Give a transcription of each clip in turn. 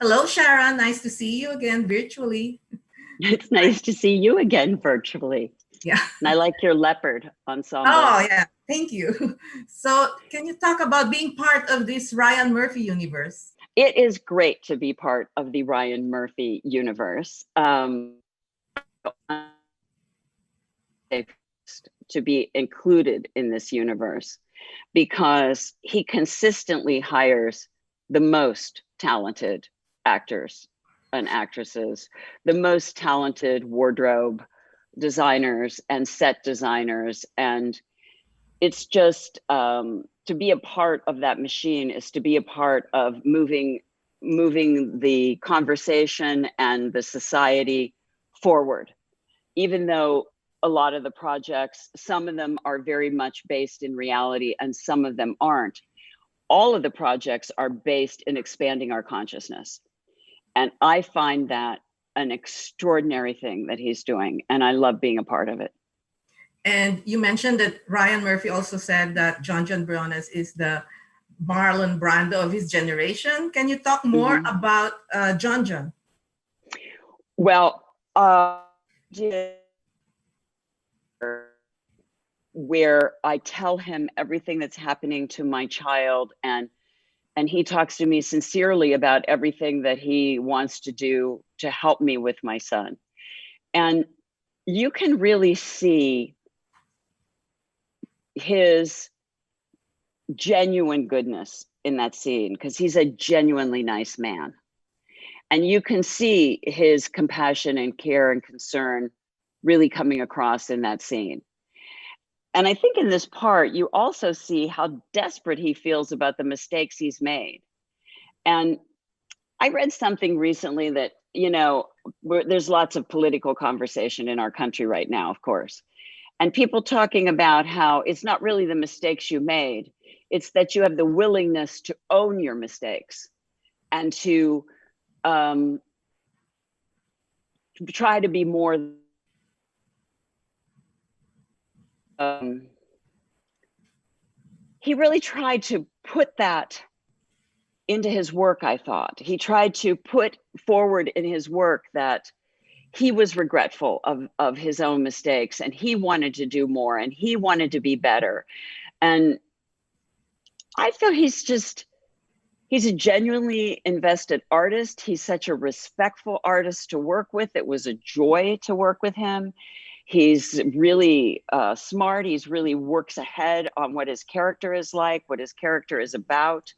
Hello, Sharon. Nice to see you again virtually. It's Right. nice to see you again virtually. Yeah. And I like your leopard ensemble. Oh, yeah. Thank you. So, can you talk about being part of this Ryan Murphy universe? It is great to be part of the Ryan Murphy universe. To be included in this universe because he consistently hires the most talented actors and actresses, the most talented wardrobe designers and set designers. And it's just to be a part of that machine is to be a part of moving the conversation and the society forward, even though a lot of the projects, some of them are very much based in reality and some of them aren't. All of the projects are based in expanding our consciousness. And I find that an extraordinary thing that he's doing. And I love being a part of it. And you mentioned that Ryan Murphy also said that Jon Jon Briones is the Marlon Brando of his generation. Can you talk more Mm-hmm. about Jon Jon? Well, where I tell him everything that's happening to my child, and he talks to me sincerely about everything that he wants to do to help me with my son. And you can really see his genuine goodness in that scene because he's a genuinely nice man. And you can see his compassion and care and concern really coming across in that scene. And I think in this part, you also see how desperate he feels about the mistakes he's made. And I read something recently that, there's lots of political conversation in our country right now, of course. And people talking about how it's not really the mistakes you made, it's that you have the willingness to own your mistakes and to try to be more he really tried to put that into his work. I thought he tried to put forward in his work that he was regretful of his own mistakes and he wanted to do more and he wanted to be better. And I feel he's a genuinely invested artist. He's such a respectful artist to work with. It was a joy to work with him. He's really smart. He's really works ahead on what his character is like, what his character is about.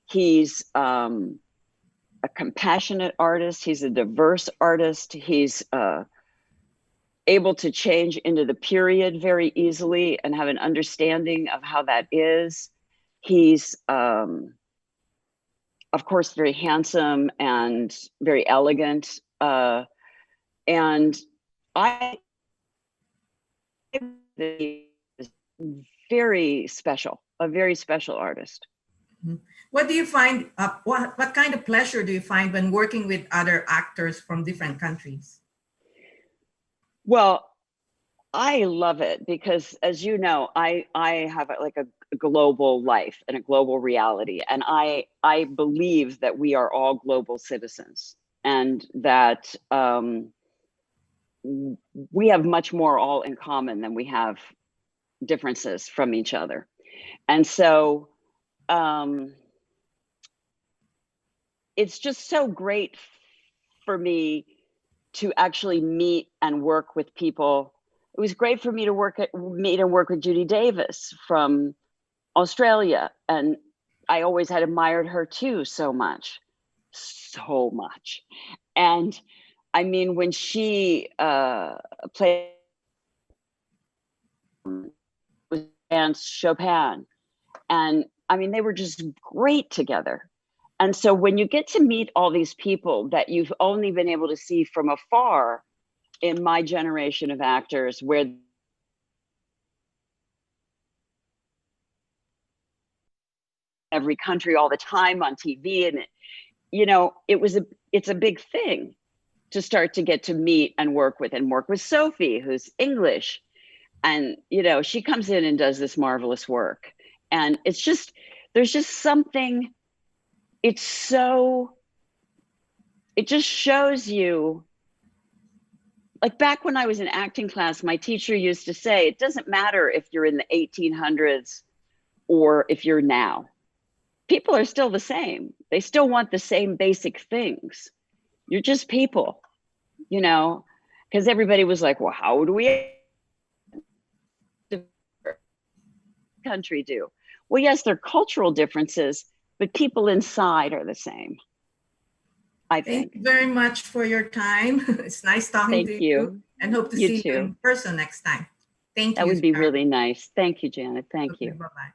He's a compassionate artist. He's a diverse artist. He's able to change into the period very easily and have an understanding of how that is. He's, of course, very handsome and very elegant. And I very special, a very special artist. Mhm. What do you find? What kind of pleasure do you find when working with other actors from different countries? Well, I love it because, as you know, I have like a global life and a global reality, and I believe that we are all global citizens, and that we have much more all in common than we have differences from each other. And so it's just so great for me to actually meet and work with people. It was great for me to meet and work with Judy Davis from Australia. And I always had admired her too so much. And I mean, when she played with Chopin, and I mean, they were just great together. And so when you get to meet all these people that you've only been able to see from afar in my generation of actors, where every country all the time on TV, and it's a big thing to start to get to meet and work with Sophie, who's English. And, she comes in and does this marvelous work. And there's just something, it's so it just shows you, like back when I was in acting class, my teacher used to say, it doesn't matter if you're in the 1800s or if you're now. People are still the same. They still want the same basic things. You're just people, you know, because everybody was like, well, how do we country do? Well, yes, there are cultural differences, but people inside are the same, I Thank think. you very much for your time. It's nice talking Thank to you, you. and hope to You see you in too. person next time. Thank That you, would be Sharon. really nice. Thank you, Janet. Thank Okay, you. bye-bye.